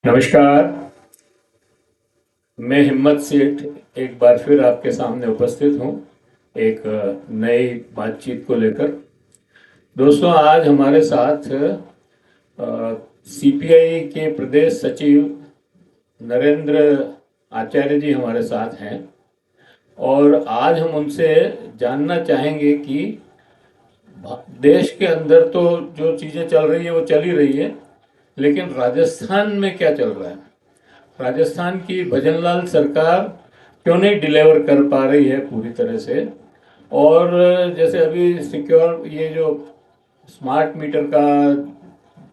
नमस्कार। मैं हिम्मत सेठ एक बार फिर आपके सामने उपस्थित हूँ एक नई बातचीत को लेकर। दोस्तों, आज हमारे साथ सीपीआई के प्रदेश सचिव नरेंद्र आचार्य जी हमारे साथ हैं और आज हम उनसे जानना चाहेंगे कि देश के अंदर तो जो चीज़ें चल रही है वो चल ही रही है, लेकिन राजस्थान में क्या चल रहा है। राजस्थान की भजनलाल सरकार क्यों नहीं डिलीवर कर पा रही है पूरी तरह से। और जैसे अभी सिक्योर ये जो स्मार्ट मीटर का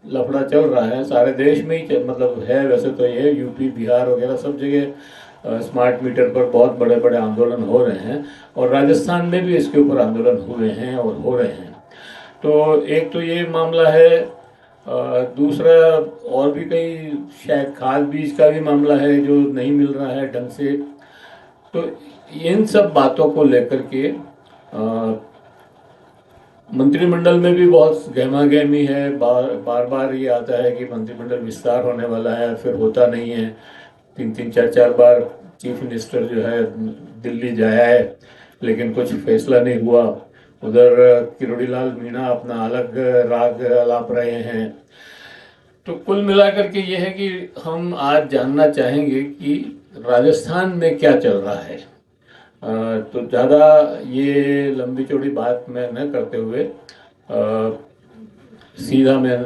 लफड़ा चल रहा है सारे देश में ही मतलब है, वैसे तो ये यूपी बिहार वगैरह सब जगह स्मार्ट मीटर पर बहुत बड़े बड़े आंदोलन हो रहे हैं और राजस्थान में भी इसके ऊपर आंदोलन हुए हैं और हो रहे हैं। तो एक तो ये मामला है, दूसरा और भी कई शायद खाद बीज का भी मामला है जो नहीं मिल रहा है ढंग से। तो इन सब बातों को लेकर के मंत्रिमंडल में भी बहुत गहमा गहमी है। बार बार ये आता है कि मंत्रिमंडल विस्तार होने वाला है, फिर होता नहीं है। तीन तीन चार चार बार चीफ मिनिस्टर जो है दिल्ली जाया है लेकिन कुछ फैसला नहीं हुआ। उधर किरोड़ीलाल मीणा अपना अलग राग अलाप रहे हैं। तो कुल मिलाकर के ये है कि हम आज जानना चाहेंगे कि राजस्थान में क्या चल रहा है। तो ज़्यादा ये लंबी चौड़ी बात मैं न करते हुए सीधा मैं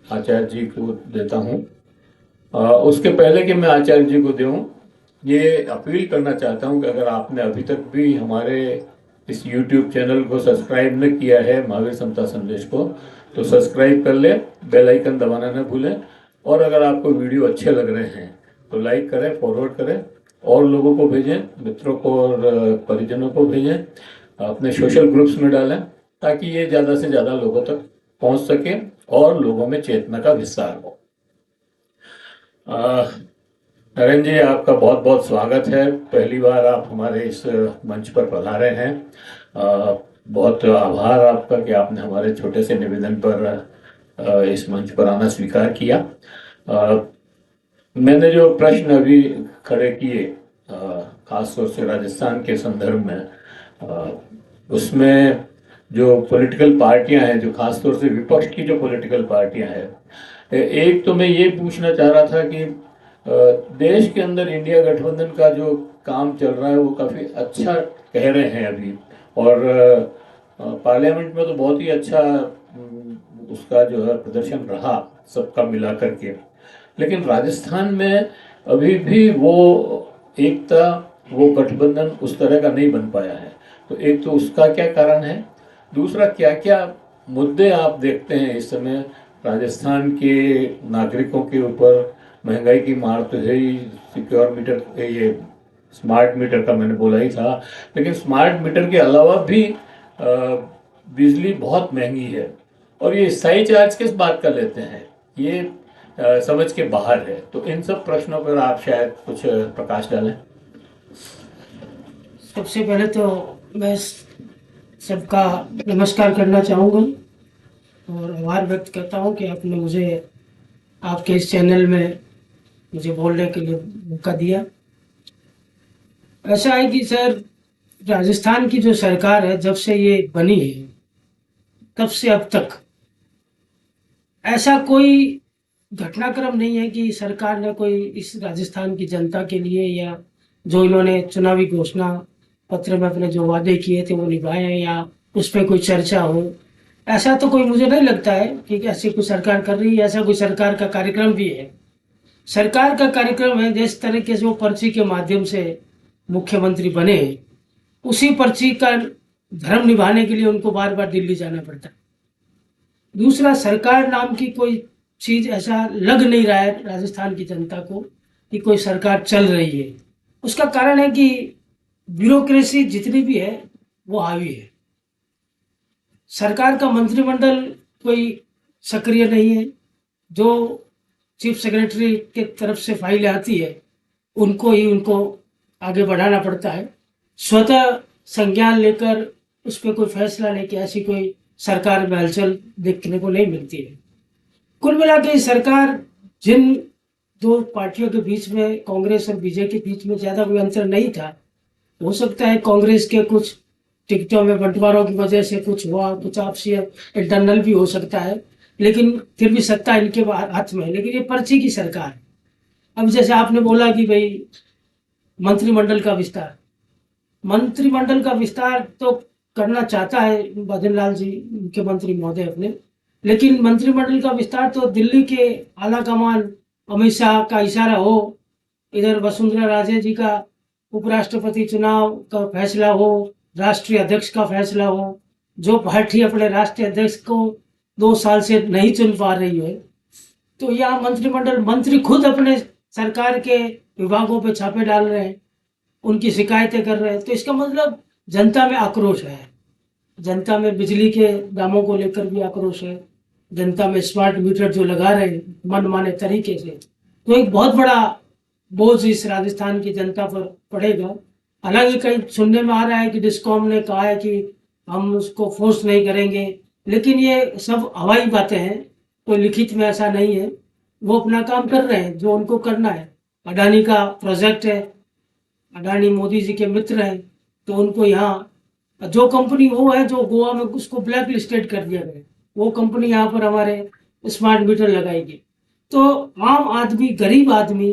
आचार्य जी को देता हूँ। उसके पहले कि मैं आचार्य जी को दूँ, ये अपील करना चाहता हूँ कि अगर आपने अभी तक भी हमारे इस YouTube चैनल को सब्सक्राइब न किया है, महावीर समता संदेश को, तो सब्सक्राइब कर ले, बेल आइकन दबाना न भूलें। और अगर आपको वीडियो अच्छे लग रहे हैं तो लाइक करें, फॉरवर्ड करें, और लोगों को भेजें, मित्रों को और परिजनों को भेजें, अपने सोशल ग्रुप्स में डालें ताकि ये ज़्यादा से ज़्यादा लोगों तक पहुंच सके और लोगों में चेतना का विस्तार हो। नरेंद्र जी, आपका बहुत बहुत स्वागत है। पहली बार आप हमारे इस मंच पर पधारे हैं। बहुत आभार आपका कि आपने हमारे छोटे से निवेदन पर इस मंच पर आना स्वीकार किया। मैंने जो प्रश्न अभी खड़े किए खास तौर से राजस्थान के संदर्भ में, उसमें जो पॉलिटिकल पार्टियां हैं, जो खास तौर से विपक्ष की जो पॉलिटिकल पार्टियां हैं, एक तो मैं ये पूछना चाह रहा था कि देश के अंदर इंडिया गठबंधन का जो काम चल रहा है वो काफ़ी अच्छा कह रहे हैं अभी। और पार्लियामेंट में तो बहुत ही अच्छा उसका जो है प्रदर्शन रहा सबका मिला करके। लेकिन राजस्थान में अभी भी वो एकता, वो गठबंधन उस तरह का नहीं बन पाया है। तो एक तो उसका क्या कारण है, दूसरा क्या क्या मुद्दे आप देखते हैं इस समय राजस्थान के नागरिकों के ऊपर। महंगाई की मार तो है ही, सिक्योर मीटर, ये स्मार्ट मीटर का मैंने बोला ही था, लेकिन स्मार्ट मीटर के अलावा भी बिजली बहुत महंगी है। और ये स्थायी चार्ज किस बात का लेते हैं, ये समझ के बाहर है। तो इन सब प्रश्नों पर आप शायद कुछ प्रकाश डालें। सबसे पहले तो मैं सबका नमस्कार करना चाहूँगा और आभार व्यक्त करता हूँ कि आपने मुझे आपके इस चैनल में मुझे बोलने के लिए मौका दिया। ऐसा है कि सर, राजस्थान की जो सरकार है, जब से ये बनी है तब से अब तक ऐसा कोई घटनाक्रम नहीं है कि सरकार ने कोई इस राजस्थान की जनता के लिए या जो इन्होंने चुनावी घोषणा पत्र में अपने जो वादे किए थे वो निभाए हैं या उस पर कोई चर्चा हो। ऐसा तो कोई मुझे नहीं लगता है कि ऐसी कोई सरकार कर रही है। ऐसा कोई सरकार का कार्यक्रम भी है। सरकार का कार्यक्रम है जिस तरीके से वो पर्ची के माध्यम से मुख्यमंत्री बने, उसी पर्ची का धर्म निभाने के लिए उनको बार बार दिल्ली जाना पड़ता है। दूसरा, सरकार नाम की कोई चीज ऐसा लग नहीं रहा है राजस्थान की जनता को कि कोई सरकार चल रही है। उसका कारण है कि ब्यूरोक्रेसी जितनी भी है वो हावी है। सरकार का मंत्रिमंडल कोई सक्रिय नहीं है। जो चीफ सेक्रेटरी के तरफ से फाइलें आती है उनको आगे बढ़ाना पड़ता है। स्वतः संज्ञान लेकर उस पर कोई फैसला लेके ऐसी कोई सरकार में हलचल देखने को नहीं मिलती है। कुल मिला के सरकार जिन दो पार्टियों के बीच में, कांग्रेस और बीजेपी के बीच में ज़्यादा कोई अंतर नहीं था। हो सकता है कांग्रेस के कुछ टिकटों में बंटवारों की वजह से कुछ हुआ, कुछ आपसी इंटरनल भी हो सकता है, लेकिन फिर भी सत्ता इनके हाथ में है। लेकिन ये पर्ची की सरकार है। अब जैसे आपने बोला कि भाई मंत्रिमंडल का विस्तार, मंत्रिमंडल का विस्तार तो करना चाहता है भजन लाल जी, मुख्यमंत्री महोदय अपने, लेकिन मंत्रिमंडल का विस्तार तो दिल्ली के आला कमान अमित शाह का इशारा हो, इधर वसुंधरा राजे जी का उपराष्ट्रपति चुनाव का फैसला हो, राष्ट्रीय अध्यक्ष का फैसला हो, जो पार्टी अपने राष्ट्रीय अध्यक्ष को 2 साल से नहीं चुन पा रही है, तो यहाँ मंत्रिमंडल मंत्री खुद अपने सरकार के विभागों पे छापे डाल रहे हैं, उनकी शिकायतें कर रहे हैं। तो इसका मतलब जनता में आक्रोश है, जनता में बिजली के दामों को लेकर भी आक्रोश है, जनता में स्मार्ट मीटर जो लगा रहे हैं मनमाने तरीके से, तो एक बहुत बड़ा बोझ इस राजस्थान की जनता पर पड़ेगा। हालांकि कहीं सुनने में आ रहा है कि डिस्कॉम ने कहा है कि हम उसको फोर्स नहीं करेंगे, लेकिन ये सब हवाई बातें हैं, कोई लिखित में ऐसा नहीं है। वो अपना काम कर रहे हैं जो उनको करना है। अडानी का प्रोजेक्ट है, अडानी मोदी जी के मित्र हैं, तो उनको यहाँ जो कंपनी वो है जो गोवा में उसको ब्लैक लिस्टेड कर दिया गया, वो कंपनी यहाँ पर हमारे स्मार्ट मीटर लगाएगी। तो आम आदमी, गरीब आदमी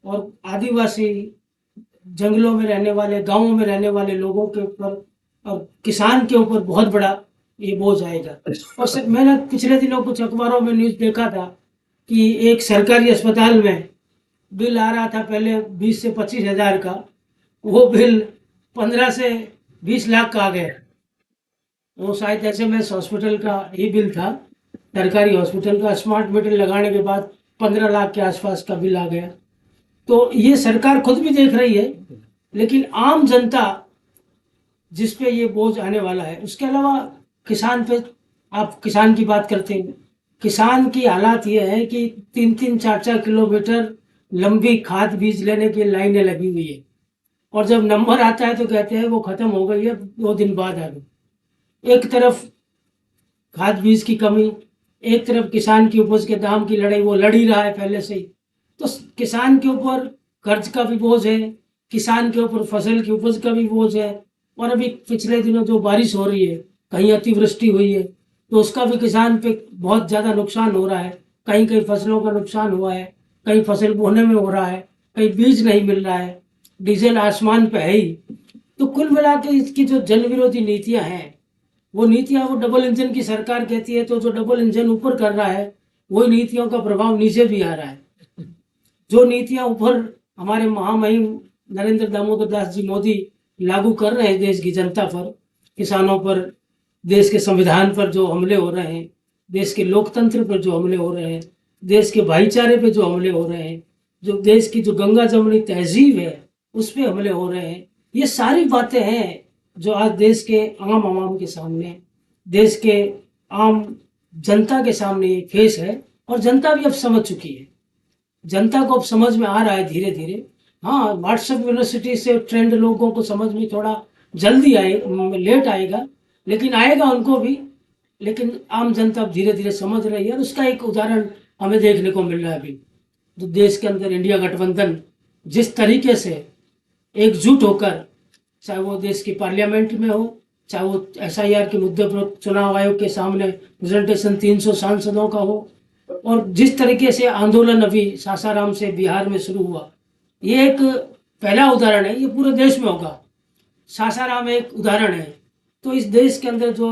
और आदिवासी, जंगलों में रहने वाले, गांवों में रहने वाले लोगों के ऊपर और किसान के ऊपर बहुत बड़ा ये बोझ आएगा। और सर, मैंने पिछले दिनों कुछ अखबारों में न्यूज़ देखा था कि एक सरकारी अस्पताल में बिल आ रहा था पहले 20 से 25 हज़ार का, वो बिल 15 से 20 लाख का आ गया। वो शायद एसएमएस हॉस्पिटल का ही बिल था, सरकारी हॉस्पिटल का। स्मार्ट मीटर लगाने के बाद 15 लाख के आसपास का बिल आ गया। तो ये सरकार खुद भी देख रही है, लेकिन आम जनता जिस पे ये बोझ आने वाला है, उसके अलावा किसान पे, आप किसान की बात करते हैं, किसान की हालात ये है कि 3-3, 4-4 किलोमीटर लंबी खाद बीज लेने की लाइनें लगी हुई है, और जब नंबर आता है तो कहते हैं वो खत्म हो गई है, 2 दिन बाद आ गई। एक तरफ खाद बीज की कमी, एक तरफ किसान की उपज के दाम की लड़ाई, वो लड़ ही रहा है पहले से ही। तो किसान के ऊपर कर्ज का भी बोझ है, किसान के ऊपर फसल की उपज का भी बोझ है, और अभी पिछले दिनों जो बारिश हो रही है, कहीं अतिवृष्टि हुई है, तो उसका भी किसान पे बहुत ज़्यादा नुकसान हो रहा है। कहीं कहीं फसलों का नुकसान हुआ है, कहीं फसल बोने में हो रहा है, कहीं बीज नहीं मिल रहा है, डीजल आसमान पे है ही। तो कुल मिला के इसकी जो जन विरोधी नीतियां हैं, वो नीतियां, वो डबल इंजन की सरकार कहती है, तो जो डबल इंजन ऊपर कर रहा है, वही नीतियों का प्रभाव नीचे भी आ रहा है। जो नीतियां ऊपर हमारे महामहिम नरेंद्र दामोदर दास जी मोदी लागू कर रहे हैं देश की जनता पर, किसानों पर, देश के संविधान पर जो हमले हो रहे हैं, देश के लोकतंत्र पर जो हमले हो रहे हैं, देश के भाईचारे पे जो हमले हो रहे हैं, जो देश की जो गंगा जमुनी तहजीब है उस पर हमले हो रहे हैं, ये सारी बातें हैं जो आज देश के आम आवाम के सामने, देश के आम जनता के सामने ये फेस है। और जनता भी अब समझ चुकी है, जनता को अब समझ में आ रहा है धीरे धीरे। हाँ, व्हाट्सएप यूनिवर्सिटी से ट्रेंड लोगों को समझ में थोड़ा जल्दी आए, लेट आएगा, लेकिन आएगा उनको भी। लेकिन आम जनता अब धीरे धीरे समझ रही है, और उसका एक उदाहरण हमें देखने को मिल रहा है अभी। जो देश के अंदर इंडिया गठबंधन जिस तरीके से एकजुट होकर, चाहे वो देश की पार्लियामेंट में हो, चाहे वो एसआईआर के मुद्दे पर चुनाव आयोग के सामने प्रेजेंटेशन 300 सांसदों का हो, और जिस तरीके से आंदोलन अभी सासाराम से बिहार में शुरू हुआ, ये एक पहला उदाहरण है, ये पूरे देश में होगा। सासाराम एक उदाहरण है। तो इस देश के अंदर जो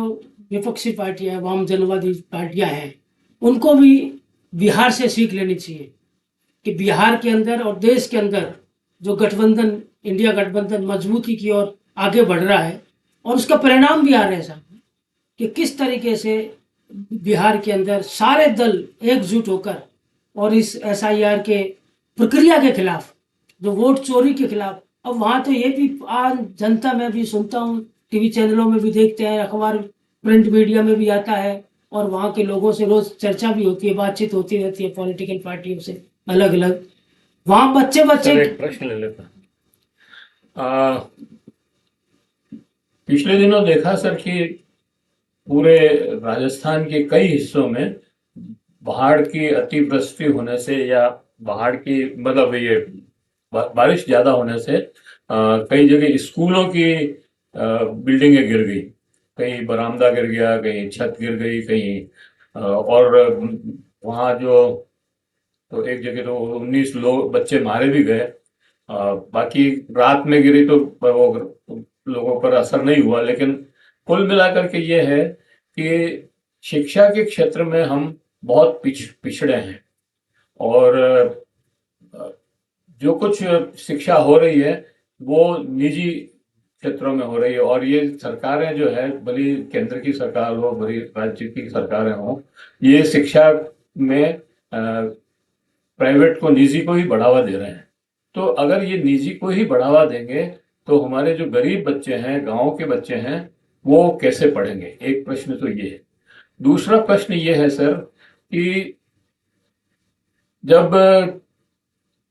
विपक्षी पार्टियां, वाम जनवादी पार्टियां हैं, उनको भी बिहार से सीख लेनी चाहिए कि बिहार के अंदर और देश के अंदर जो गठबंधन, इंडिया गठबंधन मजबूती की ओर आगे बढ़ रहा है, और उसका परिणाम भी आ रहे हैं सामने कि किस तरीके से बिहार के अंदर सारे दल एकजुट होकर और इस एसआईआर के प्रक्रिया के खिलाफ, जो वोट चोरी के खिलाफ, अब वहाँ तो ये भी आम जनता में भी सुनता हूँ, टीवी चैनलों में भी देखते हैं, अखबार प्रिंट मीडिया में भी आता है, और वहाँ के लोगों से रोज चर्चा भी होती है, बातचीत होती रहती है पॉलिटिकल पार्टियों से अलग अलग। वहाँ बच्चे सर, एक प्रश्न ले लेता पिछले दिनों देखा सर कि पूरे राजस्थान के कई हिस्सों में बाढ़ की अतिवृष्टि होने से या बाढ़ की मतलब ये बारिश ज्यादा होने से कई जगह स्कूलों की बिल्डिंगें गिर गई, कहीं बरामदा गिर गया, कहीं छत गिर गई, कहीं और वहाँ जो तो एक जगह तो 19 लोग बच्चे मारे भी गए। बाकी रात में गिरी तो वो लोगों पर असर नहीं हुआ, लेकिन कुल मिलाकर के ये है कि शिक्षा के क्षेत्र में हम बहुत पिछड़े हैं। और जो कुछ शिक्षा हो रही है वो निजी क्षेत्रों में हो रही है, और ये सरकारें जो है, भली केंद्र की सरकार हो, भली राज्य की सरकारें हो, ये शिक्षा में प्राइवेट को, निजी को ही बढ़ावा दे रहे हैं। तो अगर ये निजी को ही बढ़ावा देंगे तो हमारे जो गरीब बच्चे हैं, गांव के बच्चे हैं, वो कैसे पढ़ेंगे? एक प्रश्न तो ये है। दूसरा प्रश्न ये है सर कि जब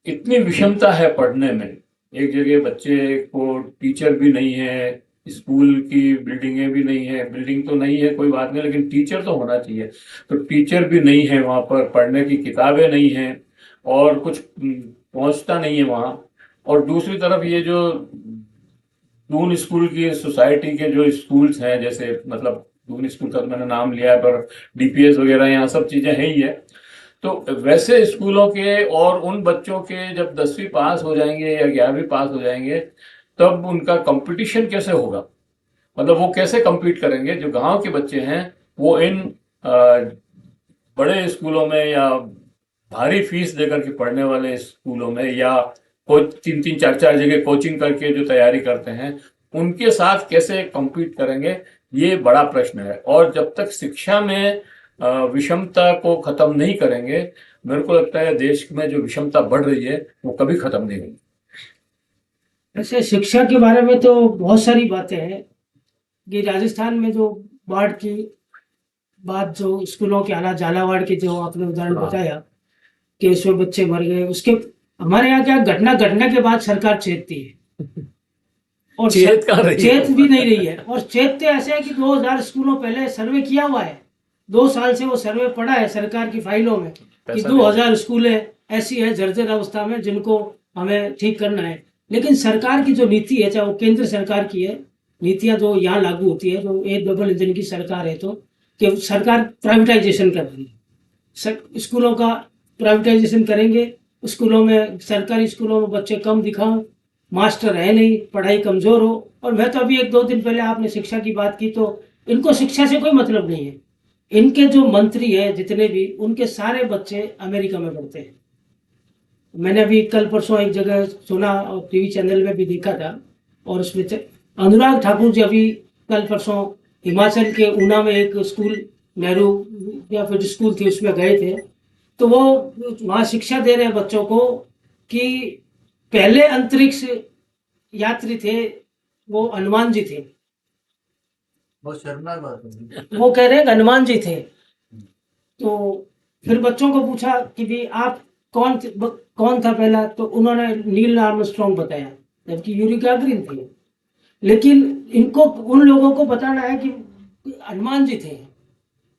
इतनी विषमता है पढ़ने में, एक जगह बच्चे को टीचर भी नहीं है, स्कूल की बिल्डिंगें भी नहीं है, बिल्डिंग तो नहीं है कोई बात नहीं, लेकिन टीचर तो होना चाहिए, तो टीचर भी नहीं है वहां पर, पढ़ने की किताबें नहीं है, और कुछ पहुंचता नहीं है वहां। और दूसरी तरफ ये जो दून स्कूल की सोसाइटी के जो स्कूल्स हैं, जैसे मतलब दून स्कूल का तो मैंने नाम लिया है, पर डीपीएस वगैरह यहाँ सब चीजें है ही है। तो वैसे स्कूलों के और उन बच्चों के जब 10वीं पास हो जाएंगे या 11वीं पास हो जाएंगे, तब उनका कंपटीशन कैसे होगा? मतलब वो कैसे compete करेंगे? जो गांव के बच्चे हैं वो इन बड़े स्कूलों में या भारी फीस देकर के पढ़ने वाले स्कूलों में, या कोई 3-3 4-4 जगह कोचिंग करके जो तैयारी करते हैं, उनके साथ कैसे compete करेंगे? ये बड़ा प्रश्न है। और जब तक शिक्षा में विषमता को खत्म नहीं करेंगे, मेरे को लगता है देश में जो विषमता बढ़ रही है वो कभी खत्म नहीं होगी। वैसे शिक्षा के बारे में तो बहुत सारी बातें हैं कि राजस्थान में जो बाढ़ की बात, जो स्कूलों के हालात, झालावाड़ के जो आपने उदाहरण हाँ। बताया कि इसमें बच्चे मर गए, उसके हमारे यहाँ क्या घटना घटने के बाद सरकार चेतती है और चेत कहाँ रही है? चेत भी नहीं रही है। और चेतते ऐसे है कि 2000 स्कूलों पहले सर्वे किया हुआ है, 2 साल से वो सर्वे पड़ा है सरकार की फाइलों में कि पैसा 2000 स्कूलें ऐसी है जर्जर अवस्था में जिनको हमें ठीक करना है। लेकिन सरकार की जो नीति है, चाहे वो केंद्र सरकार की है, नीतियां जो यहाँ लागू होती है, जो एक डबल इंजन की सरकार है, तो कि सरकार प्राइवेटाइजेशन कर रही है, स्कूलों का प्राइवेटाइजेशन करेंगे, स्कूलों में, सरकारी स्कूलों में बच्चे कम दिखाओ, मास्टर है नहीं, पढ़ाई कमजोर हो। और मैं तो अभी 1-2 दिन पहले आपने शिक्षा की बात की, तो इनको शिक्षा से कोई मतलब नहीं है। इनके जो मंत्री हैं जितने भी, उनके सारे बच्चे अमेरिका में पढ़ते हैं। मैंने अभी कल परसों एक जगह सुना और टीवी चैनल में भी देखा था, और उसमें अनुराग ठाकुर जी अभी कल परसों हिमाचल के ऊना में एक स्कूल, नेहरू या फिर स्कूल थी, उसमें गए थे। तो वो वहाँ शिक्षा दे रहे हैं बच्चों को कि पहले अंतरिक्ष यात्री थे वो हनुमान जी थे। बहुत शर्मनाक बात है। वो कह रहे हैं हनुमान जी थे। तो फिर बच्चों को पूछा कि भी आप कौन था पहला, तो उन्होंने नील आर्मस्ट्रॉन्ग बताया, जबकि यूरी गैगरिन थी। लेकिन इनको, उन लोगों को बताना है कि हनुमान जी थे,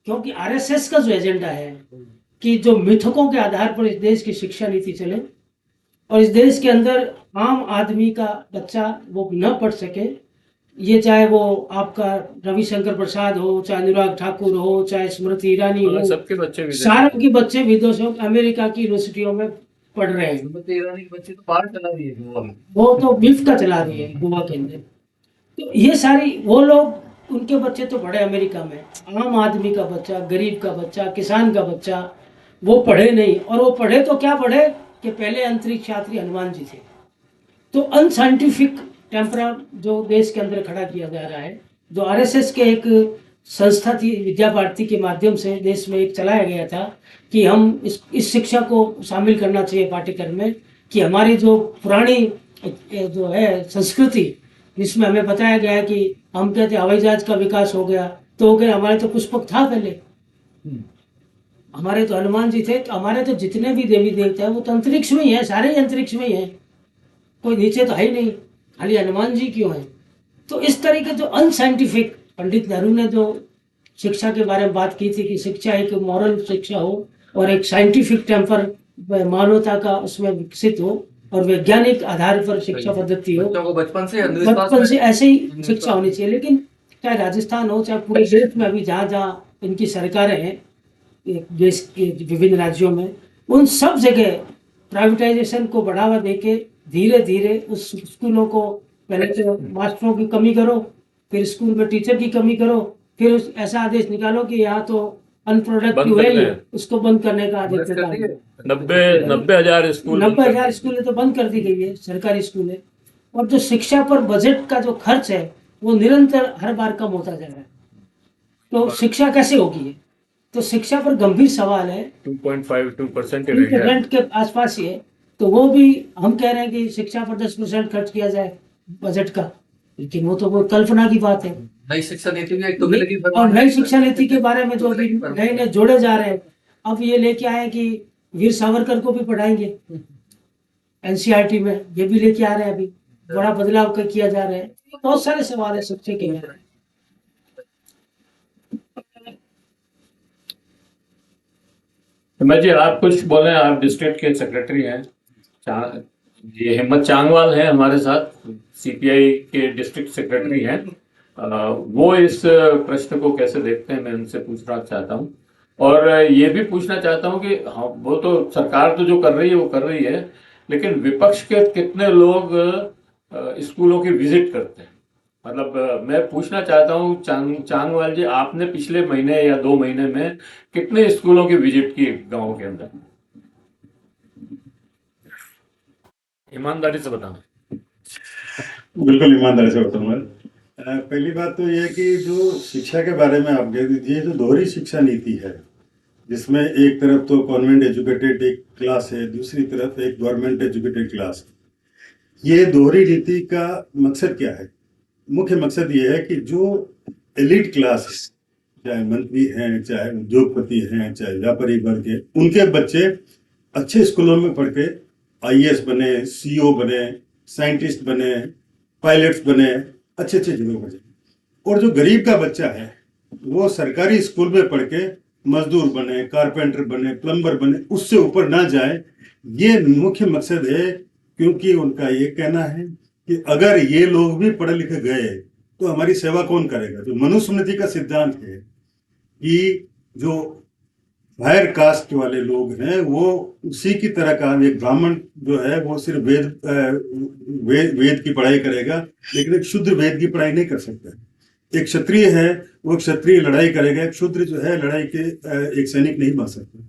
क्योंकि आरएसएस का जो एजेंडा है कि जो मिथकों के आधार पर इस देश की शिक्षा नीति चले, और इस देश के अंदर आम आदमी का बच्चा वो न पढ़ सके, ये चाहे वो आपका रविशंकर प्रसाद हो, चाहे अनुराग ठाकुर हो, चाहे स्मृति ईरानी हो, सबके बच्चे सारे के बच्चे विदेशों, अमेरिका की यूनिवर्सिटियों में पढ़ रहे हैं। स्मृति ईरानी के बच्चे तो बाढ़ चला रही है गोवा में। वो तो बीफ का चला रही है गोवा के अंदर। तो ये सारी, वो लोग, उनके बच्चे तो पढ़े अमेरिका में, आम आदमी का बच्चा, गरीब का बच्चा, किसान का बच्चा, वो पढ़े नहीं। और वो पढ़े तो क्या पढ़े कि पहले अंतरिक्ष यात्री हनुमान जी थे। तो अनसाइंटिफिक टेम्परा जो देश के अंदर खड़ा किया जा रहा है, जो आरएसएस के एक संस्था थी, विद्या भारती के माध्यम से देश में एक चलाया गया था कि हम इस शिक्षा को शामिल करना चाहिए पाठ्यक्रम में, कि हमारी जो पुरानी जो है संस्कृति, जिसमें हमें बताया गया है कि हम कहते हवाई जहाज का विकास हो गया, तो हो गया, हमारे तो पुष्पक था पहले, हमारे तो हनुमान जी थे, तो हमारे तो जितने भी देवी देवता हैं वो तो अंतरिक्ष में ही है, सारे ही अंतरिक्ष में ही है, कोई नीचे तो है ही नहीं, खाली हनुमान जी क्यों है? तो इस तरीके जो अनसाइंटिफिक, पंडित नेहरू ने जो शिक्षा के बारे में बात की थी कि शिक्षा एक मॉरल शिक्षा हो और एक साइंटिफिक टेम्पर मानवता का उसमें विकसित हो और वैज्ञानिक आधार पर शिक्षा पद्धति हो। बच्चों को बचपन से अंधविश्वास बचपन से में- ऐसे ही शिक्षा होनी चाहिए। लेकिन चाहे राजस्थान हो, चाहे पूरे देश में अभी जहाँ जहाँ इनकी सरकारें हैं, एक देश के विभिन्न राज्यों में, उन सब जगह प्राइवेटाइजेशन को बढ़ावा देके धीरे धीरे उस स्कूलों को पहले तो मास्टरों की कमी करो, फिर स्कूल में टीचर की कमी करो, फिर ऐसा आदेश निकालो कि यहाँ तो अनप्रोडक्टिव बंद है कर ये, दें। उसको बंद करने का आदेश बंद कर निकालो। दिए। 90,000 स्कूल बंद कर 90,000 दिए। स्कूलें तो बंद कर दी गई है, सरकारी स्कूलें। और जो शिक्षा पर बजट का जो खर्च है वो निरंतर हर बार कम होता जा रहा है। तो शिक्षा कैसे होगी ये? तो शिक्षा पर गंभीर सवाल है। 2.52% रह गया। 3% के आसपास ही है। तो वो भी हम कह रहे हैं कि शिक्षा पर 10% खर्च किया जाए बजट का, लेकिन वो तो कोई कल्पना की बात है। नई शिक्षा नीति में एक तो लगी और नई शिक्षा नीति के बारे में जो अभी नए नए जोड़े जा रहे हैं, अब ये लेके आए कि वीर सावरकर को भी पढ़ाएंगे एनसीईआरटी में, ये भी लेके आ रहे हैं। अभी बड़ा बदलाव किया जा रहा है। बहुत सारे सवाल है शिक्षा के लिए। हिम्मत जी, आप कुछ बोले। आप डिस्ट्रिक्ट के सेक्रेटरी हैं। ये हिम्मत चांगवाल है हमारे साथ, सीपीआई के डिस्ट्रिक्ट सेक्रेटरी हैं। वो इस प्रश्न को कैसे देखते हैं, मैं उनसे पूछना चाहता हूँ। और ये भी पूछना चाहता हूँ कि हाँ, वो तो सरकार तो जो कर रही है वो कर रही है, लेकिन विपक्ष के कितने लोग स्कूलों की विजिट करते हैं? मतलब मैं पूछना चाहता हूँ चांगवाल जी, आपने पिछले महीने या 2 महीने में कितने स्कूलों की विजिट की गांव के अंदर? ईमानदारी से बताना। बिल्कुल ईमानदारी से बताऊंगा। पहली बात तो ये है कि जो शिक्षा के बारे में आप कह दीजिए, जो दोहरी शिक्षा नीति है, जिसमें एक तरफ तो कॉन्वेंट एजुकेटेड एक क्लास है, दूसरी तरफ एक गवर्नमेंट एजुकेटेड क्लास है। ये दोहरी नीति का मकसद क्या है? मुख्य मकसद ये है कि जो एलिट क्लास है, चाहे मंत्री हैं, चाहे उद्योगपति हैं, चाहे व्यापारी वर्ग है, उनके बच्चे अच्छे स्कूलों में पढ़ के आईएएस बने, सीईओ बने, साइंटिस्ट बने, पायलट्स बने, अच्छे अच्छे जगह पर जाए। और जो गरीब का बच्चा है वो सरकारी स्कूल में पढ़ के मजदूर बने, कारपेंटर बने, प्लम्बर बने, उससे ऊपर ना जाए। ये मुख्य मकसद है, क्योंकि उनका ये कहना है कि अगर ये लोग भी पढ़े लिखे गए तो हमारी सेवा कौन करेगा। जो मनुस्मृति का सिद्धांत है कि जो हायर कास्ट वाले लोग हैं वो उसी की तरह का, एक ब्राह्मण जो है वो सिर्फ वेद की पढ़ाई करेगा, लेकिन एक शूद्र वेद की पढ़ाई नहीं कर सकता। एक क्षत्रिय है वो क्षत्रिय लड़ाई करेगा, एक शूद्र जो है लड़ाई के एक सैनिक नहीं बन सकता।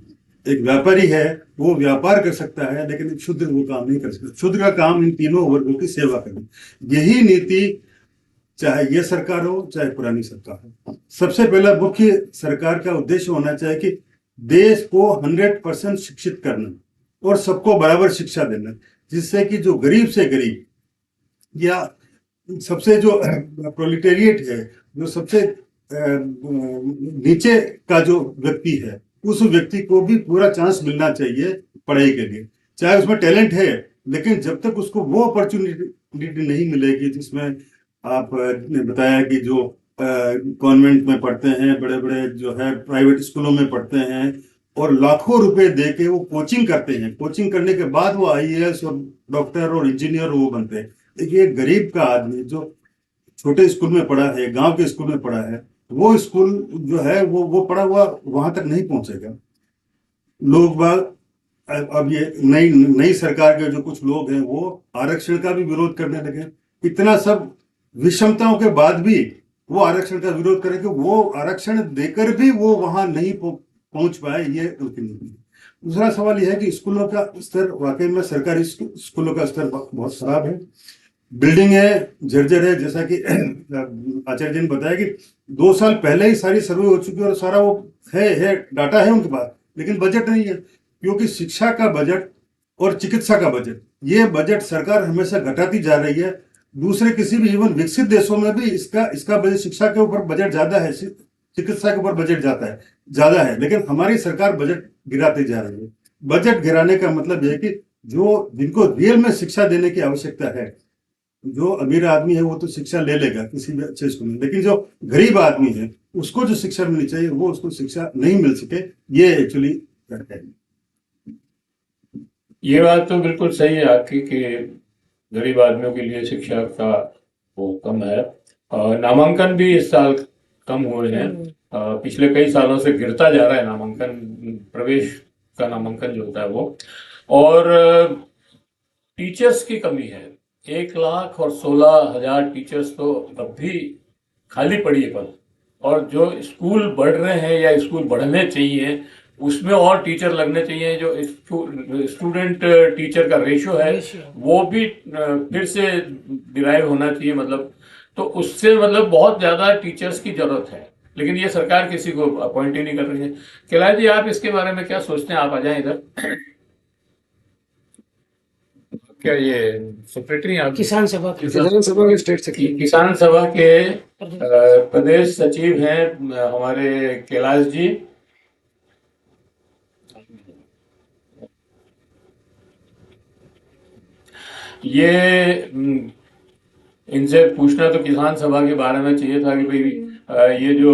एक व्यापारी है वो व्यापार कर सकता है, लेकिन एक शूद्र वो काम नहीं कर सकता। शूद्र का काम इन तीनों वर्गों की सेवा करना। यही नीति चाहे ये सरकार हो चाहे पुरानी सरकार हो, सबसे पहला मुख्य सरकार का उद्देश्य होना चाहिए कि देश को 100% शिक्षित करना और सबको बराबर शिक्षा देना, जिससे कि जो गरीब से गरीब या सबसे जो प्रोलिटेरिएट है, जो सबसे नीचे का जो व्यक्ति है, उस व्यक्ति को भी पूरा चांस मिलना चाहिए पढ़ाई के लिए। चाहे उसमें टैलेंट है, लेकिन जब तक उसको वो अपॉर्चुनिटी नहीं मिलेगी, जिसमें आपने बताया कि जो कॉन्वेंट में पढ़ते हैं, बड़े बड़े जो है प्राइवेट स्कूलों में पढ़ते हैं और लाखों रुपए दे के वो कोचिंग करते हैं, कोचिंग करने के बाद वो आईएएस और डॉक्टर और इंजीनियर वो बनते हैं। देखिए, गरीब का आदमी जो छोटे स्कूल में पढ़ा है, गांव के स्कूल में पढ़ा है, वो स्कूल जो है वो पढ़ा हुआ वहां तक नहीं पहुंचेगा। लोग बाग अब ये नई सरकार के जो कुछ लोग हैं वो आरक्षण का भी विरोध करने लगे। इतना सब विषमताओं के बाद भी वो आरक्षण का विरोध करें कि वो आरक्षण देकर भी वो वहां नहीं पहुंच पाए, ये उनकी नीति है। दूसरा सवाल यह है कि स्कूलों का स्तर, वाकई में सरकारी स्कूलों का स्तर बहुत खराब है। बिल्डिंग है जर्जर है, जैसा कि आचार्य जी ने बताया कि 2 साल पहले ही सारी सर्वे हो चुकी है और सारा वो है डाटा है उनके पास, लेकिन बजट नहीं है। क्योंकि शिक्षा का बजट और चिकित्सा का बजट, ये बजट सरकार हमेशा घटाती जा रही है। दूसरे किसी भी इवन विकसित देशों में भी इसका बजट, शिक्षा के ऊपर बजट ज्यादा है, चिकित्सा के ऊपर बजट ज्यादा है, लेकिन हमारी सरकार बजट गिराती जा रही है। बजट गिराने का मतलब यह है कि जो जिनको रियल में शिक्षा देने की आवश्यकता है, जो अमीर आदमी है वो तो शिक्षा ले लेगा किसी भी अच्छे स्कूल में, लेकिन जो गरीब आदमी है उसको जो शिक्षा मिलनी चाहिए वो उसको शिक्षा नहीं मिल सके, ये एक्चुअली है। ये बात तो बिल्कुल सही है आपकी कि गरीब आदमियों के लिए शिक्षा का वो कम है। नामांकन भी इस साल कम हुए हैं। पिछले कई सालों से गिरता जा रहा है नामांकन, प्रवेश का नामांकन जो होता है वो। और टीचर्स की कमी है। 1,16,000 टीचर्स तो अब भी खाली पड़ी है पद। और जो स्कूल बढ़ रहे हैं या स्कूल बढ़ने चाहिए उसमें और टीचर लगने चाहिए। जो स्टूडेंट टीचर का रेशो है वो भी फिर से डिराइव होना चाहिए, मतलब तो उससे मतलब बहुत ज़्यादा टीचर्स की जरूरत है। लेकिन ये सरकार किसी को अपॉइंट ही नहीं कर रही है। कैलाश जी, आप इसके बारे में क्या सोचते हैं? आप आ जाएं इधर। क्या ये सेक्रेटरी आप? किसान सभा के किसान सभा के स्टेट सेक्रेटरी। किसान सभा के प्रदेश सचिव हैं हमारे कैलाश जी। ये इनसे पूछना तो किसान सभा के बारे में चाहिए था कि भाई ये जो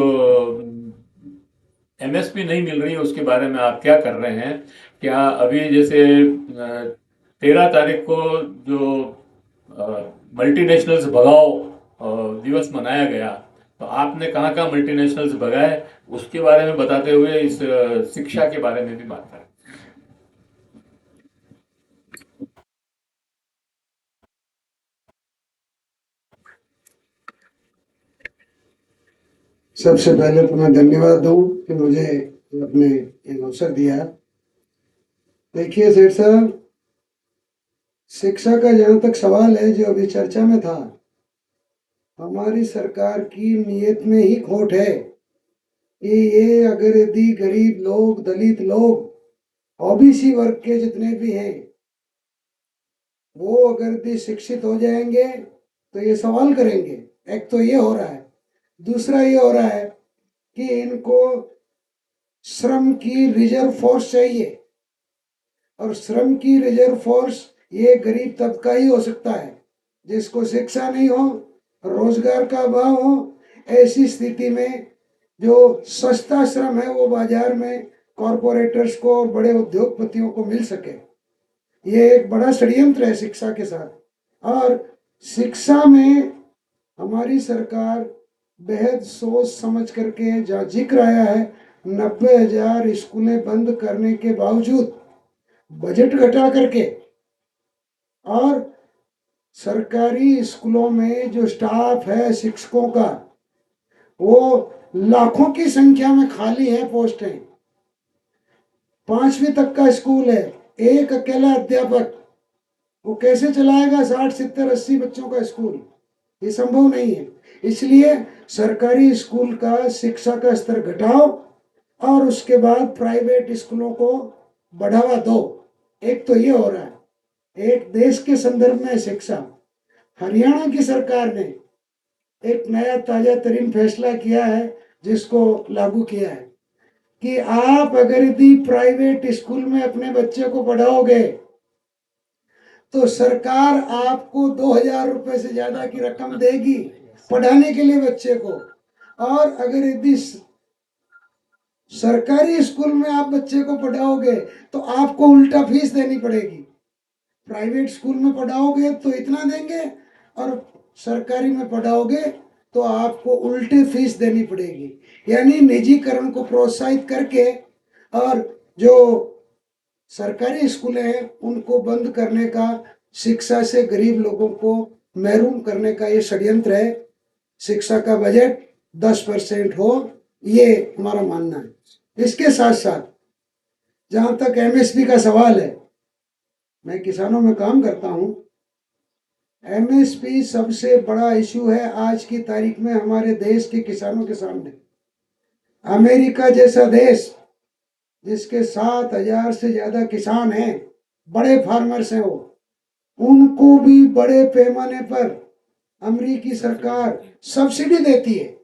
एमएसपी नहीं मिल रही है उसके बारे में आप क्या कर रहे हैं? क्या अभी जैसे 13 तारीख को जो मल्टीनेशनल्स भगाओ दिवस मनाया गया, तो आपने कहाँ कहाँ मल्टीनेशनल्स भगाए उसके बारे में बताते हुए इस शिक्षा के बारे में भी बात करें। सबसे पहले तो मैं धन्यवाद दूं कि मुझे अपने एक अवसर दिया। देखिए सेठ साहब, शिक्षा का जहां तक सवाल है जो अभी चर्चा में था, हमारी सरकार की नीयत में ही खोट है कि ये अगर यदि गरीब लोग, दलित लोग, ओबीसी वर्ग के जितने भी हैं वो अगर यदि शिक्षित हो जाएंगे तो ये सवाल करेंगे। एक तो ये हो रहा है, दूसरा ये हो रहा है कि इनको श्रम की रिजर्व फोर्स चाहिए, और श्रम की रिजर्व फोर्स ये गरीब तबका ही हो सकता है जिसको शिक्षा नहीं हो, रोजगार का अभाव हो। ऐसी स्थिति में जो सस्ता श्रम है वो बाजार में कॉरपोरेटर्स को और बड़े उद्योगपतियों को मिल सके। ये एक बड़ा षड्यंत्र है शिक्षा के साथ। और शिक्षा में हमारी सरकार बेहद सोच समझ करके, जहाँ जिक्र आया है 90,000 स्कूलें बंद करने के बावजूद बजट घटा करके, और सरकारी स्कूलों में जो स्टाफ है शिक्षकों का वो लाखों की संख्या में खाली है पोस्टें। 5वीं तक का स्कूल है, एक अकेला अध्यापक, वो कैसे चलाएगा 60, 70, 80 बच्चों का स्कूल? ये संभव नहीं है। इसलिए सरकारी स्कूल का शिक्षा का स्तर घटाओ और उसके बाद प्राइवेट स्कूलों को बढ़ावा दो। एक तो ये हो रहा है। एक देश के संदर्भ में शिक्षा, हरियाणा की सरकार ने एक नया ताजा तरीन फैसला किया है जिसको लागू किया है कि आप अगर यदि प्राइवेट स्कूल में अपने बच्चे को पढ़ाओगे तो सरकार आपको 2,000 रुपए से ज्यादा की रकम देगी पढ़ाने के लिए बच्चे को। और अगर यदि सरकारी स्कूल में आप बच्चे को पढ़ाओगे तो आपको उल्टा फीस देनी पड़ेगी। प्राइवेट स्कूल में पढ़ाओगे तो इतना देंगे और सरकारी में पढ़ाओगे तो आपको उल्टे फीस देनी पड़ेगी। यानी निजीकरण को प्रोत्साहित करके और जो सरकारी स्कूलें हैं उनको बंद करने का, शिक्षा से गरीब लोगों को महरूम करने का ये षड्यंत्र है। शिक्षा का बजट 10% हो, ये हमारा मानना है। इसके साथ साथ जहां तक एमएसपी का सवाल है, मैं किसानों में काम करता हूं। एमएसपी सबसे बड़ा इशू है आज की तारीख में हमारे देश के किसानों के सामने। अमेरिका जैसा देश जिसके 7,000 से ज्यादा किसान हैं, बड़े फार्मर्स हैं, वो उनको भी बड़े पैमाने पर अमेरिकी सरकार सब्सिडी देती है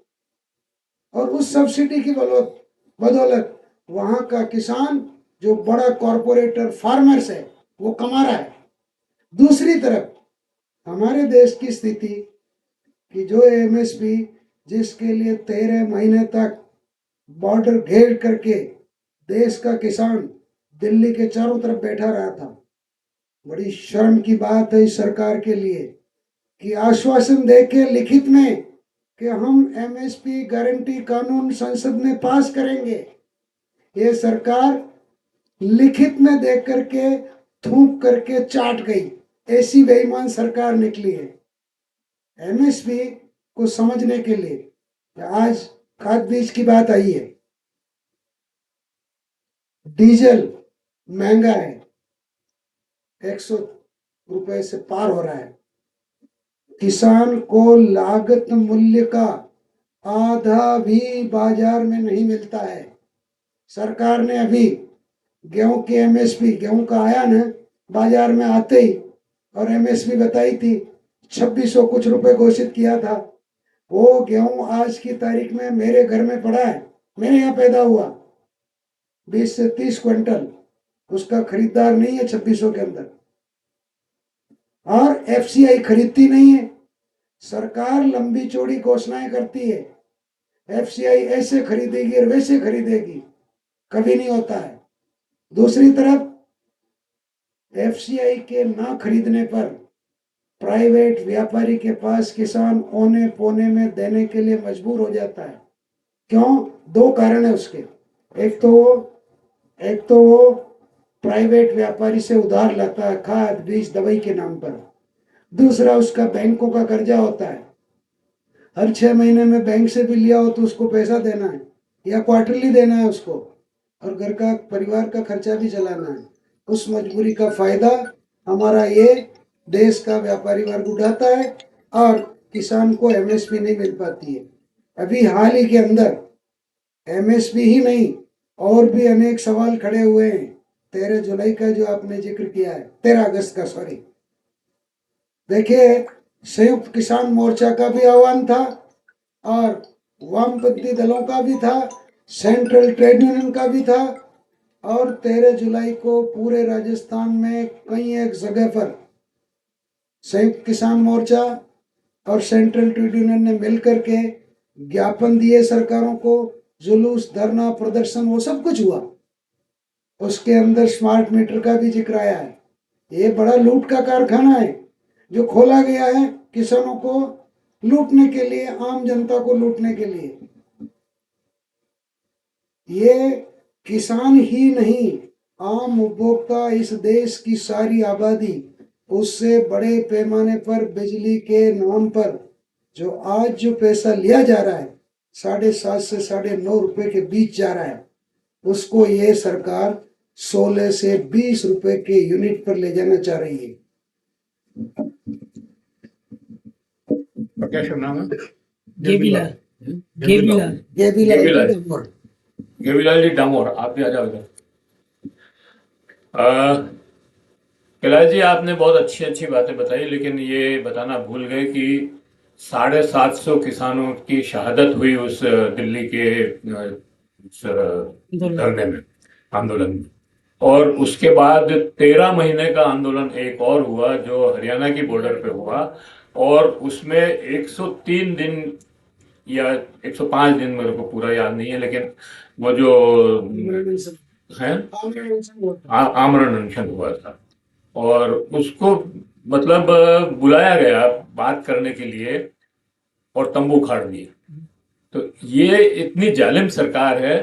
और उस सब्सिडी की बदौलत वहां का किसान जो बड़ा कॉरपोरेटर फार्मर्स है वो कमा रहा है। दूसरी तरफ हमारे देश की स्थिति कि जो एमएसपी जिसके लिए 13 महीने तक बॉर्डर घेर करके देश का किसान दिल्ली के चारों तरफ बैठा रहा था, बड़ी शर्म की बात है इस सरकार के लिए कि आश्वासन देके लिखित में कि हम एमएसपी गारंटी कानून संसद में पास करेंगे, ये सरकार लिखित में देख करके थूक करके चाट गई। ऐसी बेईमान सरकार निकली है। एमएसपी को समझने के लिए आज खाद बीज की बात आई है, डीजल महंगा है, 100 रुपए से पार हो रहा है। किसान को लागत मूल्य का आधा भी बाजार में नहीं मिलता है। सरकार ने अभी गेहूं की एमएसपी, गेहूं का आया ना बाजार में आते ही, और एमएसपी बताई थी 2600 कुछ रुपए घोषित किया था। वो गेहूं आज की तारीख में मेरे घर में पड़ा है, मेरे यहाँ पैदा हुआ, 20 से 30 क्विंटल, उसका खरीदार नहीं है 2600 के अंदर, और एफसीआई खरीदती नहीं है। सरकार लंबी चौड़ी घोषणाएं करती है, एफसीआई ऐसे खरीदेगी और वैसे खरीदेगी, कभी नहीं होता है। दूसरी तरफ एफसीआई के ना खरीदने पर प्राइवेट व्यापारी के पास किसान औने पौने में देने के लिए मजबूर हो जाता है। क्यों? दो कारण है उसके। एक तो वो प्राइवेट व्यापारी से उधार लाता है खाद बीज दवाई के नाम पर। दूसरा, उसका बैंकों का कर्जा होता है, हर 6 महीने में बैंक से भी लिया हो तो उसको पैसा देना है या क्वार्टरली देना है उसको, और घर का परिवार का खर्चा भी चलाना है। उस मजबूरी का फायदा हमारा ये देश का व्यापारी वर्ग उठाता है और किसान को एमएसपी नहीं मिल पाती है। अभी हाल ही के अंदर एमएसपी ही नहीं और भी अनेक सवाल खड़े हुए हैं। 13 जुलाई का जो आपने जिक्र किया है, 13 अगस्त का, सॉरी, देखिए संयुक्त किसान मोर्चा का भी आह्वान था और वामपंथी दलों का भी था, सेंट्रल ट्रेड यूनियन का भी था, और 13 जुलाई को पूरे राजस्थान में कई एक जगह पर संयुक्त किसान मोर्चा और सेंट्रल ट्रेड यूनियन ने मिलकर के ज्ञापन दिए सरकारों को, जुलूस, धरना, प्रदर्शन, वो सब कुछ हुआ। उसके अंदर स्मार्ट मीटर का भी जिक्र आया है। ये बड़ा लूट का कारखाना है जो खोला गया है किसानों को लूटने के लिए, आम जनता को लूटने के लिए। ये किसान ही नहीं, आम उपभोक्ता, इस देश की सारी आबादी, उससे बड़े पैमाने पर बिजली के नाम पर जो आज जो पैसा लिया जा रहा है, 7.5 से 9.5 रुपए के बीच जा रहा है, उसको ये सरकार 16 से 20 रुपए के यूनिट पर ले जाना चाह रही है। क्या शुभ नाम है? गेबीलाल गेबीलाल जी डामोर, आप भी आ जाओ इधर। कैलाश जी, आपने बहुत अच्छी अच्छी बातें बताई, लेकिन ये बताना भूल गए कि 750 किसानों की शहादत हुई उस दिल्ली के उस धरने में, आंदोलन में, और उसके बाद 13 महीने का आंदोलन एक और हुआ जो हरियाणा की बॉर्डर पे हुआ, और उसमें 103 दिन या 105 दिन, मेरे को पूरा याद नहीं है, लेकिन वो जो है आमरण अनशन हुआ था, और उसको मतलब बुलाया गया बात करने के लिए और तंबू खाड़ दिए। तो ये इतनी जालिम सरकार है।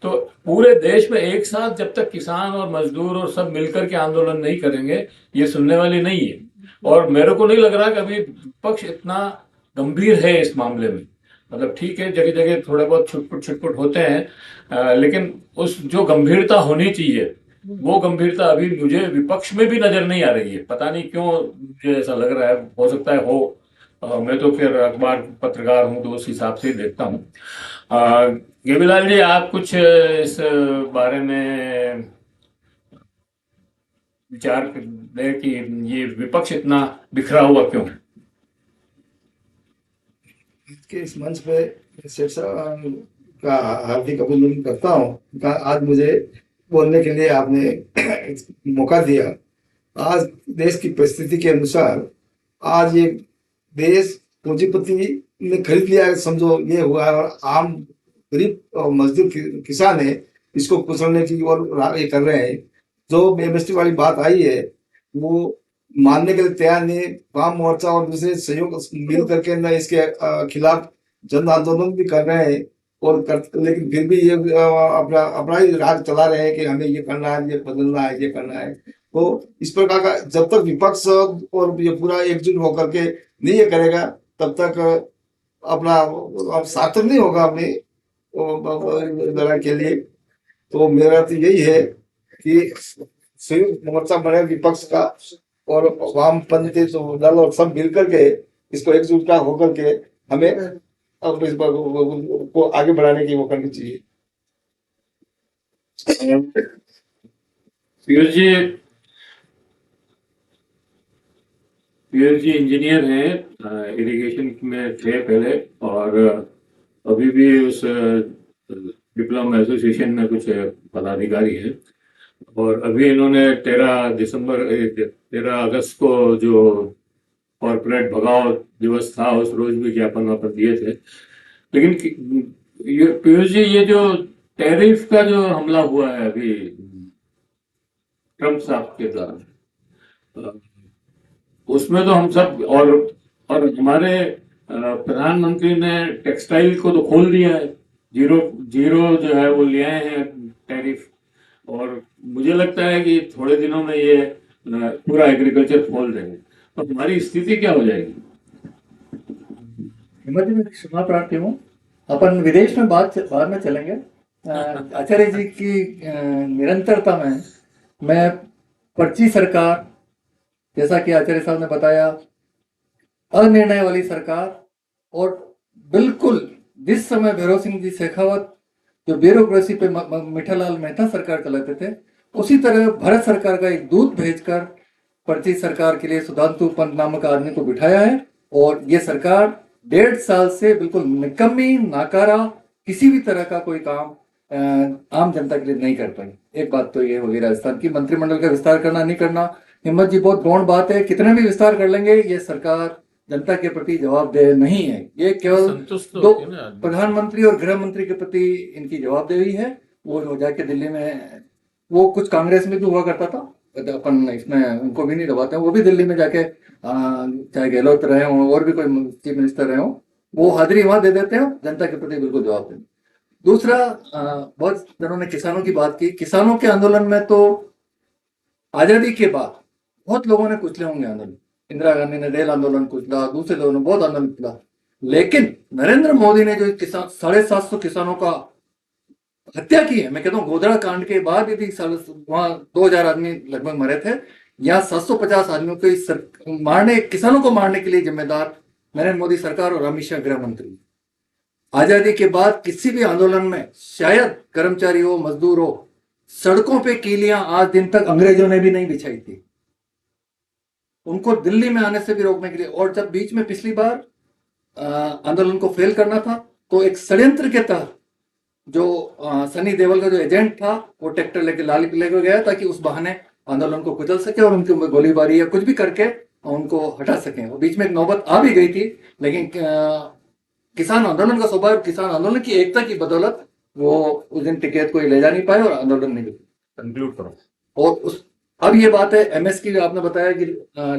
तो पूरे देश में एक साथ जब तक किसान और मजदूर और सब मिलकर के आंदोलन नहीं करेंगे, ये सुनने वाली नहीं है। और मेरे को नहीं लग रहा कि अभी विपक्ष इतना गंभीर है इस मामले में। मतलब ठीक है, जगह जगह थोड़े बहुत छुटपुट होते हैं, लेकिन उस जो गंभीरता होनी चाहिए वो गंभीरता अभी मुझे विपक्ष में भी नजर नहीं आ रही है। पता नहीं क्यों मुझे ऐसा लग रहा है, हो सकता है हो, मैं तो फिर अखबार पत्रकार हूं तो उस हिसाब से देखता हूं। गेबीलाल जी, आप कुछ इस बारे में विचार दें कि ये विपक्ष इतना बिखरा हुआ क्यों है? के इस मंच पे शेर साहब का हार्दिक अभिनंदन करता हूँ। आज मुझे बोलने के लिए आपने मौका दिया। आज देश की परिस्थिति के अनुसार आज ये देश पूंजीपति ने खरीद लिया, समझो ये हुआ है, और आम गरीब और मजदूर किसान है इसको कुचलने की और ये कर रहे हैं। जो एमएसपी वाली बात आई है, वो मानने के लिए तैयार नहीं। वाम मोर्चा और दूसरे सहयोग मिल करके न इसके खिलाफ जन आंदोलन भी कर रहे हैं लेकिन फिर भी ये अपना अपना ही राज चला रहे हैं कि हमें ये करना है, ये बदलना है, ये करना है। तो इस प्रकार का जब तक विपक्ष और ये पूरा एकजुट होकर के नहीं ये करेगा तब तक अपना अब सार्थक नहीं होगा अपनी लड़ाई के लिए। तो मेरा तो यही है कि संयुक्त मोर्चा बने विपक्ष का और वामपंथी दल और सब मिल करके इसको एकजुटता होकर के हमें अब इस को आगे बढ़ाने की वो करनी चाहिए। पीयूष जी इंजीनियर हैं, इरिगेशन में थे पहले और अभी भी उस डिप्लोमा एसोसिएशन में कुछ पदाधिकारी हैं। और अभी इन्होंने 13 अगस्त को जो कॉर्पोरेट भगाओ दिवस था उस रोज भी ज्ञापन वहाँ पर दिए थे। लेकिन पीयूष जी, ये जो टैरिफ का जो हमला हुआ है अभी ट्रम्प साहब के द्वारा, उसमें तो हम सब और हमारे प्रधानमंत्री ने टेक्सटाइल को तो खोल दिया है, जीरो जो है वो ले आए हैं टैरिफ। और मुझे लगता है कि थोड़े दिनों में ये पूरा एग्रीकल्चर खोल देंगे, तो हमारी स्थिति क्या हो जाएगी? हिम्मत जी, मैं क्षमा प्रार्थी हूँ। अपन विदेश में बाद में चलेंगे। आचार्य जी की निरंतरता में मैं पर्ची सरकार, जैसा कि आचार्य साहब ने बताया, अनिर्णय वाली सरकार, और बिल्कुल जिस समय भैरव सिंह जी शेखावत जो ब्यूरोक्रेसी पे मीठालाल मेहता सरकार चलाते थे, उसी तरह भारत सरकार का एक दूत भेजकर पर्ची सरकार के लिए सुधांशु पंत नामक आदमी को बिठाया है। और ये सरकार 1.5 साल से बिल्कुल निकम्मी, नाकारा, किसी भी तरह का कोई काम आम जनता के लिए नहीं कर पाई। एक बात तो ये होगी राजस्थान की, मंत्रिमंडल का विस्तार करना नहीं करना, हिम्मत जी बहुत गौण बात है। कितने भी विस्तार कर लेंगे, ये सरकार जनता के प्रति जवाबदेह नहीं है। ये केवल दो प्रधानमंत्री और गृह मंत्री के प्रति इनकी जवाबदेही है। वो जाके दिल्ली में, वो कुछ कांग्रेस में भी हुआ करता था, अपन इसमें उनको भी नहीं दबाते हैं, वो भी दिल्ली में जाके चाहे गहलोत रहे हों और भी कोई चीफ मिनिस्टर रहे हों, वो हाजिरी वहां दे देते हैं, जनता के प्रति बिल्कुल जवाब देते। दूसरा, बहुत जनों ने किसानों की बात की। किसानों के आंदोलन में तो आजादी के बाद बहुत लोगों ने कुचले होंगे आंदोलन। इंदिरा गांधी ने रेल आंदोलन कुचला, दूसरे लोगों ने बहुत आंदोलन कुचला, लेकिन नरेंद्र मोदी ने जो किसान 750 किसानों का हत्या की है, मैं कहता हूँ गोधरा कांड के बाद यदि वहां 2000 आदमी लगभग मरे थे, यहाँ 750 आदमियों को मारने, किसानों को मारने के लिए जिम्मेदार नरेंद्र मोदी सरकार और अमित शाह गृह मंत्री। आजादी के बाद किसी भी आंदोलन में शायद कर्मचारी हो, मजदूर हो, सड़कों पे कीलियां आज दिन तक अंग्रेजों ने भी नहीं बिछाई थी, उनको दिल्ली में आने से भी रोकने के लिए। और जब बीच में पिछली बार आंदोलन को फेल करना था, तो एक षड्यंत्र के तहत जो सनी देओल का जो एजेंट था, वो ट्रैक्टर लेके लाल किले को गया ताकि उस बहाने आंदोलन को कुचल सके और उनके ऊपर गोलीबारी या कुछ भी करके उनको हटा सके। और बीच में एक नौबत आ भी गई थी, लेकिन किसान आंदोलन का स्वभाव, किसान आंदोलन की एकता की बदौलत वो उस दिन टिकट कोई ले जा नहीं पाए और आंदोलन नहीं कंक्लूड करो। और अब ये बात है एमएस की, आपने बताया कि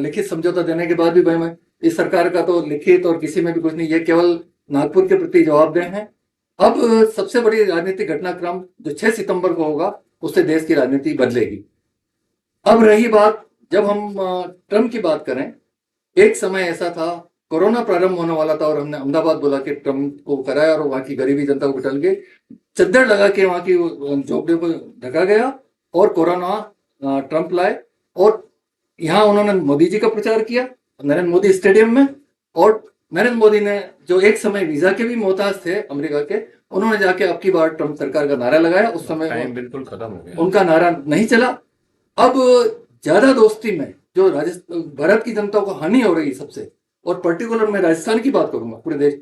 लिखित समझौता देने के बाद भी भाई, मैं इस सरकार का तो लिखित और किसी में भी कुछ नहीं, ये केवल नागपुर के प्रति जवाबदेह है। अब सबसे बड़ी राजनीतिक घटनाक्रम जो 6 सितंबर को होगा, उससे देश की राजनीति बदलेगी। अब रही बात, जब हम ट्रम्प की बात करें, एक समय ऐसा था, कोरोना प्रारंभ होने वाला था और हमने अहमदाबाद बुला के ट्रम्प को कराया और वहां की गरीबी जनता को टल के चद्दर लगा के वहां की झोपड़ियों को ढका गया और कोरोना ट्रम्प लाए। और यहाँ उन्होंने मोदी जी का प्रचार किया नरेंद्र मोदी स्टेडियम में, और नरेंद्र मोदी ने जो एक समय वीजा के भी मोहताज थे अमेरिका के, उन्होंने जाके अब की बार ट्रम्प सरकार का नारा लगाया। उस समय टाइम बिल्कुल खत्म हो गया, उनका नारा नहीं चला। अब ज्यादा दोस्ती में जो भारत की जनता को हानि हो रही सबसे, और पर्टिकुलर मैं राजस्थान की बात करूंगा, पूरे देश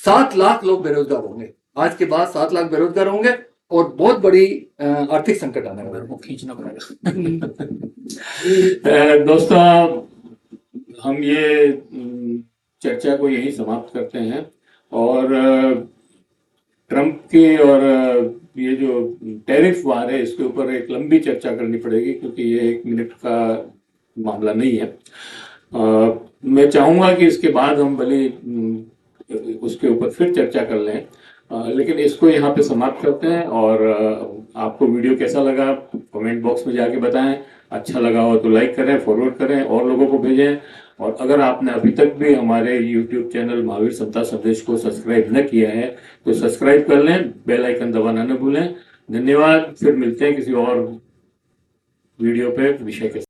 7 लाख लोग बेरोजगार होंगे। आज के बाद 7 लाख बेरोजगार होंगे और बहुत बड़ी आर्थिक संकट आने वाला है। खींचना पड़ेगा। दोस्तों, हम ये चर्चा को यही समाप्त करते हैं और ट्रम्प की और ये जो टैरिफ वार है, इसके ऊपर एक लंबी चर्चा करनी पड़ेगी, क्योंकि ये 1 मिनट का मामला नहीं है। मैं चाहूँगा कि इसके बाद हम भले उसके ऊपर फिर चर्चा कर लें, लेकिन इसको यहाँ पे समाप्त करते हैं। और आपको वीडियो कैसा लगा कमेंट बॉक्स में जाके बताएं। अच्छा लगा हो तो लाइक करें, फॉरवर्ड करें और लोगों को भेजें। और अगर आपने अभी तक भी हमारे YouTube चैनल महावीर समता संदेश को सब्सक्राइब न किया है तो सब्सक्राइब कर लें, बेल आइकन दबाना न भूलें। धन्यवाद। फिर मिलते हैं किसी और वीडियो पे विषय के